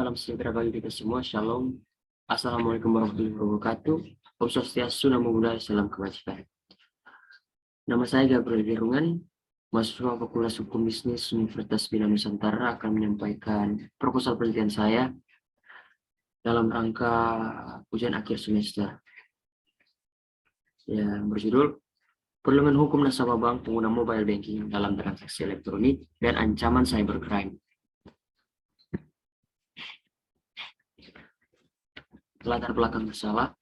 salam sejahtera bagi kita semua. Shalom. Assalamualaikum warahmatullahi wabarakatuh. Om Swastiastu, Namo Buddhaya, salam kebajikan. Nama saya Gabriel Gerungan, mahasiswa Fakultas Hukum Bisnis Universitas Bina Nusantara, akan menyampaikan proposal penelitian saya dalam rangka ujian akhir semester. Yang berjudul Perlindungan Hukum Nasabah Bank Pengguna Mobile Banking dalam Transaksi Elektronik dan Ancaman Cybercrime. Latar belakang masalah,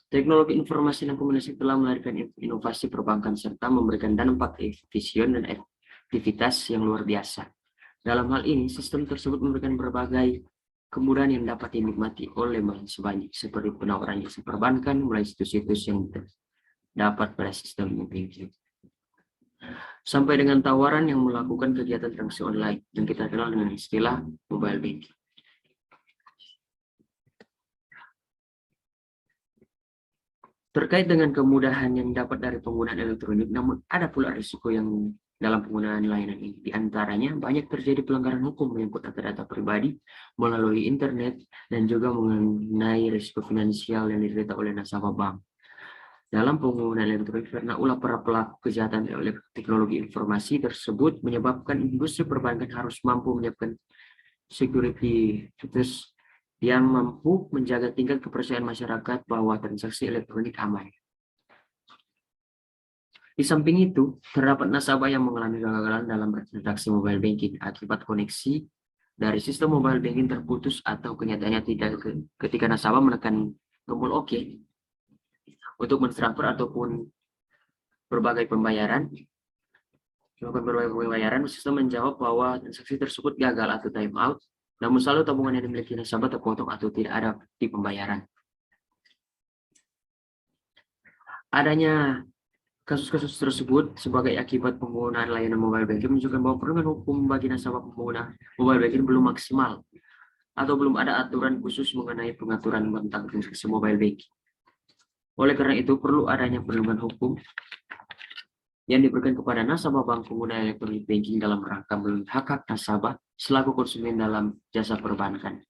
teknologi informasi dan komunikasi telah melahirkan inovasi perbankan serta memberikan dampak efisien dan efektivitas yang luar biasa. Dalam hal ini, sistem tersebut memberikan berbagai kemudahan yang dapat dinikmati oleh manusia banyak, seperti penawaran jasa perbankan mulai situs-situs yang terdapat pada sistem banking, sampai dengan tawaran yang melakukan kegiatan transaksi online yang kita kenal dengan istilah mobile banking. Terkait dengan kemudahan yang dapat dari penggunaan elektronik, namun ada pula risiko yang dalam penggunaan layanan ini. Di antaranya, banyak terjadi pelanggaran hukum menyangkut data-data pribadi melalui internet dan juga mengenai risiko finansial yang diderita oleh nasabah bank. Dalam penggunaan elektronik, karena ulah para pelaku kejahatan oleh teknologi informasi tersebut menyebabkan industri perbankan harus mampu menyiapkan security features yang mampu menjaga tingkat kepercayaan masyarakat bahwa transaksi elektronik aman. Di samping itu, terdapat nasabah yang mengalami kegagalan dalam bertransaksi mobile banking akibat koneksi dari sistem mobile banking terputus atau kenyataannya tidak ketika nasabah menekan tombol OK untuk mentransfer ataupun berbagai pembayaran. Sistem menjawab bahwa transaksi tersebut gagal atau time out, namun selalu tabungan yang dimiliki nasabah terpotong atau tidak ada di pembayaran. Adanya kasus-kasus tersebut sebagai akibat penggunaan layanan mobile banking menunjukkan bahwa perlindungan hukum bagi nasabah pengguna mobile banking belum maksimal atau belum ada aturan khusus mengenai pengaturan tentang transaksi mobile banking. Oleh karena itu, perlu adanya perlindungan hukum yang diberikan kepada nasabah bank pengguna elektronik banking dalam rangka melindungi hak-hak nasabah selaku konsumen dalam jasa perbankan.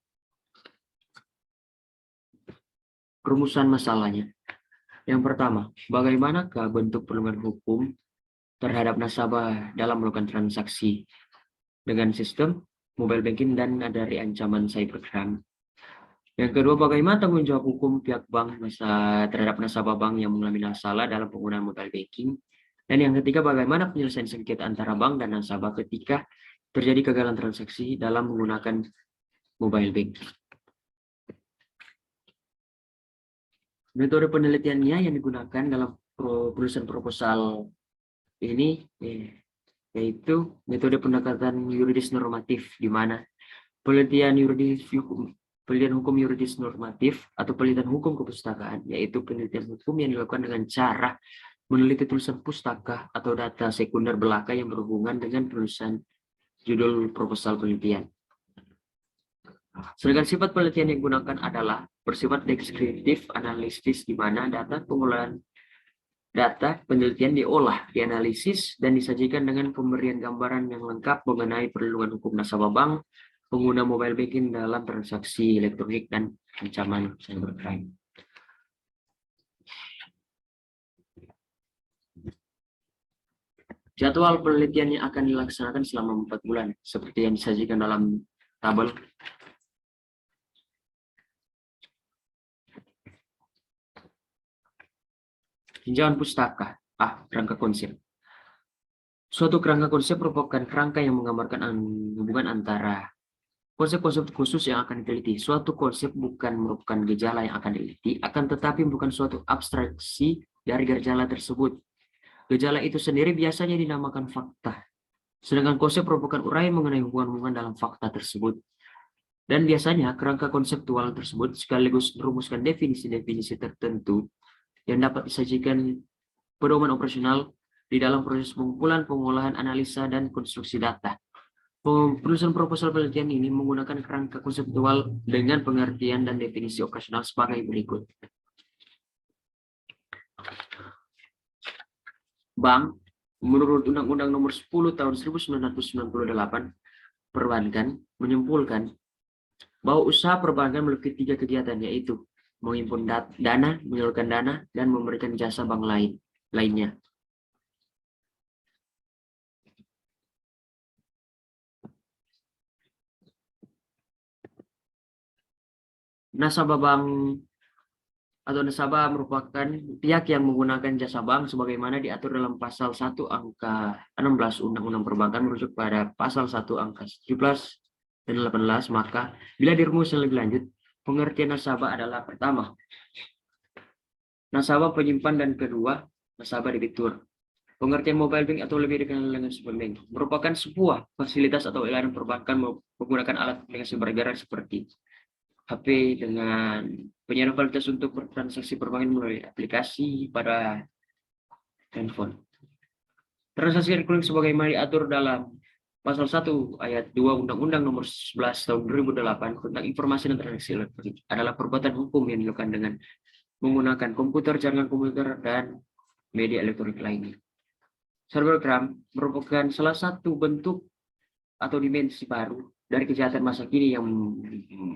Rumusan masalahnya. Yang pertama, bagaimanakah bentuk perlindungan hukum terhadap nasabah dalam melakukan transaksi dengan sistem mobile banking dan dari ancaman cybercrime? Yang kedua, bagaimana tanggung jawab hukum pihak bank terhadap nasabah bank yang mengalami masalah dalam penggunaan mobile banking? Dan yang ketiga, bagaimana penyelesaian sengketa antara bank dan nasabah ketika terjadi kegagalan transaksi dalam menggunakan mobile banking. Metode penelitiannya yang digunakan dalam penulisan proposal ini yaitu metode pendekatan yuridis normatif, di mana penelitian hukum yuridis normatif atau penelitian hukum kepustakaan, yaitu penelitian hukum yang dilakukan dengan cara meneliti tulisan pustaka atau data sekunder belaka yang berhubungan dengan penulisan judul proposal penelitian. Sedangkan sifat penelitian yang digunakan adalah bersifat deskriptif analisis, di mana data pengolahan data penelitian diolah, dianalisis, dan disajikan dengan pemberian gambaran yang lengkap mengenai perlindungan hukum nasabah bank pengguna mobile banking dalam transaksi elektronik dan ancaman cybercrime. Jadwal penelitiannya akan dilaksanakan selama 4 bulan, seperti yang disajikan dalam tabel. Tinjauan pustaka. Kerangka konsep. Suatu kerangka konsep merupakan kerangka yang menggambarkan hubungan antara konsep-konsep khusus yang akan diteliti. Suatu konsep bukan merupakan gejala yang akan diteliti, akan tetapi bukan suatu abstraksi dari gejala tersebut. Gejala itu sendiri biasanya dinamakan fakta. Sedangkan konsep merupakan uraian mengenai hubungan-hubungan dalam fakta tersebut. Dan biasanya kerangka konseptual tersebut sekaligus merumuskan definisi-definisi tertentu yang dapat disajikan pedoman operasional di dalam proses pengumpulan, pengolahan, analisa, dan konstruksi data. Penulisan proposal penelitian ini menggunakan kerangka konseptual dengan pengertian dan definisi operasional sebagai berikut. Bank, menurut Undang-Undang Nomor 10 Tahun 1998, perbankan menyimpulkan bahwa usaha perbankan memiliki 3 kegiatan, yaitu menghimpun dana, menyalurkan dana, dan memberikan jasa bank lainnya. Nasabah bank atau nasabah merupakan pihak yang menggunakan jasa bank sebagaimana diatur dalam pasal 1 angka 16 Undang-Undang Perbankan merujuk pada pasal 1 angka 17 dan 18, maka bila dirumuskan lebih lanjut, pengertian nasabah adalah pertama, nasabah penyimpan, dan kedua, nasabah debitur. Pengertian mobile bank atau lebih dikenal dengan super bank merupakan sebuah fasilitas atau layanan perbankan menggunakan alat aplikasi bergerak seperti HP dengan penyediaan fasilitas untuk bertransaksi perbankan melalui aplikasi pada handphone. Transaksi elektronik sebagaimana diatur dalam Pasal 1 Ayat 2 Undang-Undang Nomor 11 Tahun 2008 tentang Informasi dan Transaksi Elektronik adalah perbuatan hukum yang dilakukan dengan menggunakan komputer, jaringan komputer, dan media elektronik lainnya. Cybercrime merupakan salah satu bentuk atau dimensi baru dari kejahatan masa kini yang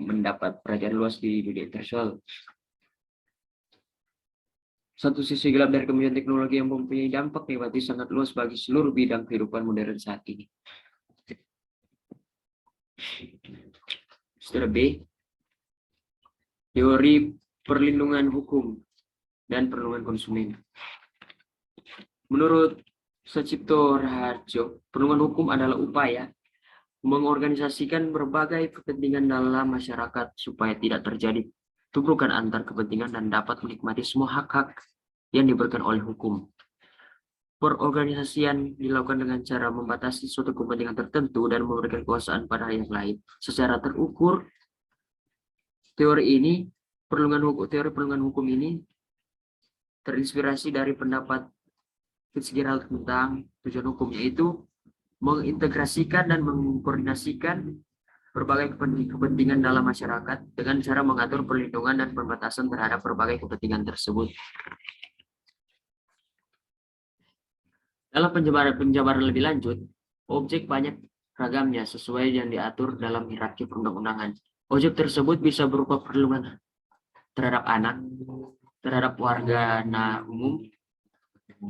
mendapat perhatian luas di dunia internasional. Satu sisi gelap dari kemajuan teknologi yang mempunyai dampak negatif sangat luas bagi seluruh bidang kehidupan modern saat ini. Studi B, teori perlindungan hukum dan perlindungan konsumen. Menurut Sucipto Raharjo, perlindungan hukum adalah upaya mengorganisasikan berbagai kepentingan dalam masyarakat supaya tidak terjadi tubrukan antar kepentingan dan dapat menikmati semua hak-hak yang diberikan oleh hukum. Perorganisasian dilakukan dengan cara membatasi suatu kepentingan tertentu dan memberikan kekuasaan pada yang lain secara terukur. Teori perlindungan hukum ini terinspirasi dari pendapat Fitzgerald tentang tujuan hukum, yaitu mengintegrasikan dan mengkoordinasikan berbagai kepentingan dalam masyarakat dengan cara mengatur perlindungan dan pembatasan terhadap berbagai kepentingan tersebut. Dalam penjabaran lebih lanjut, objek banyak ragamnya sesuai yang diatur dalam hierarki perundang-undangan. Objek tersebut bisa berupa perlindungan terhadap anak, terhadap warga umum,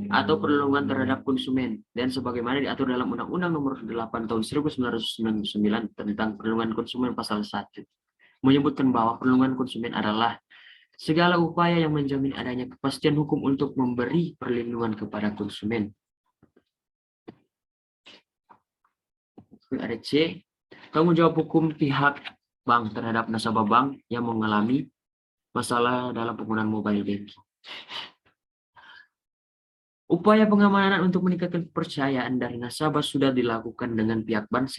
atau perlindungan terhadap konsumen, dan sebagaimana diatur dalam Undang-Undang Nomor 8 Tahun 1999 tentang Perlindungan Konsumen Pasal 1, menyebutkan bahwa perlindungan konsumen adalah segala upaya yang menjamin adanya kepastian hukum untuk memberi perlindungan kepada konsumen. Ada C, tanggung jawab hukum pihak bank terhadap nasabah bank yang mengalami masalah dalam penggunaan mobile banking. Upaya pengamanan untuk meningkatkan kepercayaan dari nasabah sudah dilakukan dengan pihak bank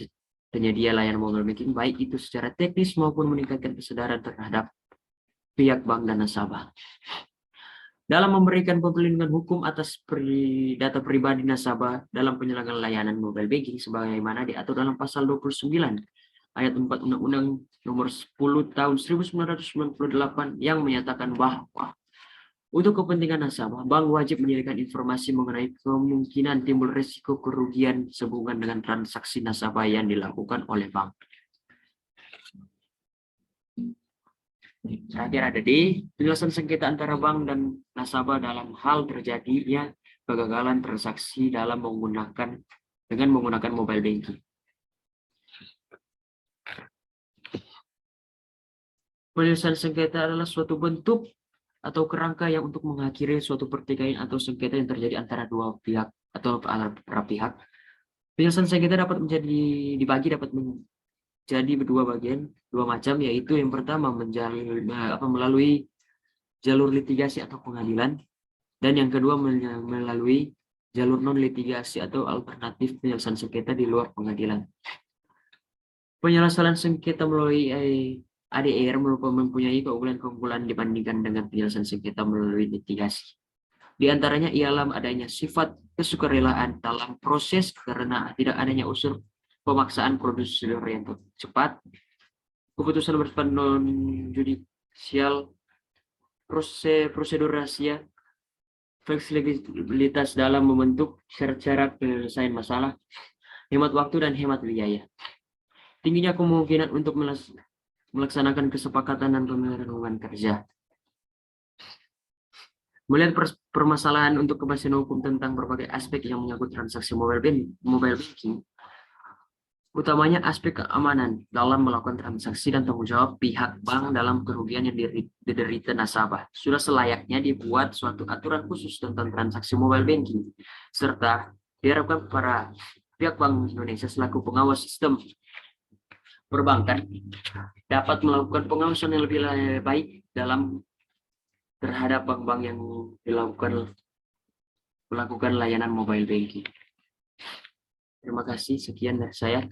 penyedia layanan mobile banking, baik itu secara teknis maupun meningkatkan kesadaran terhadap pihak bank dan nasabah. Dalam memberikan perlindungan hukum atas data pribadi nasabah dalam penyelenggaraan layanan mobile banking sebagaimana diatur dalam Pasal 29 Ayat 4 Undang-Undang Nomor 10 Tahun 1998 yang menyatakan bahwa untuk kepentingan nasabah, bank wajib menyediakan informasi mengenai kemungkinan timbul risiko kerugian sehubungan dengan transaksi nasabah yang dilakukan oleh bank. Terakhir ada D, penjelasan sengketa antara bank dan nasabah dalam hal terjadinya kegagalan transaksi dengan menggunakan mobile banking. Penyelesaian sengketa adalah suatu bentuk atau kerangka yang untuk mengakhiri suatu pertikaian atau sengketa yang terjadi antara dua pihak atau para pihak. Penyelesaian sengketa dapat menjadi dua macam, yaitu yang pertama melalui jalur litigasi atau pengadilan, dan yang kedua melalui jalur non litigasi atau alternatif penyelesaian sengketa di luar pengadilan. Penyelesaian sengketa melalui ADR mempunyai keunggulan-keunggulan dibandingkan dengan penyelesaian sengketa melalui litigasi. Di antaranya ialah adanya sifat kesukarelaan dalam proses karena tidak adanya unsur pemaksaan prosedur yang cepat, keputusan bersifat non-judicial, prosedur rahasia, fleksibilitas dalam membentuk syarat-syarat penyelesaian masalah, hemat waktu dan hemat biaya. Tingginya kemungkinan untuk melaksanakan kesepakatan dan pemilihan hubungan kerja. Melihat permasalahan untuk kepastian hukum tentang berbagai aspek yang menyangkut transaksi mobile banking, utamanya aspek keamanan dalam melakukan transaksi dan tanggung jawab pihak bank dalam kerugian yang diderita nasabah. Sudah selayaknya dibuat suatu aturan khusus tentang transaksi mobile banking, serta diharapkan para pihak Bank Indonesia selaku pengawas sistem perbankan dapat melakukan pengawasan yang lebih baik dalam terhadap bank-bank yang melakukan layanan mobile banking. Terima kasih, sekian dari saya.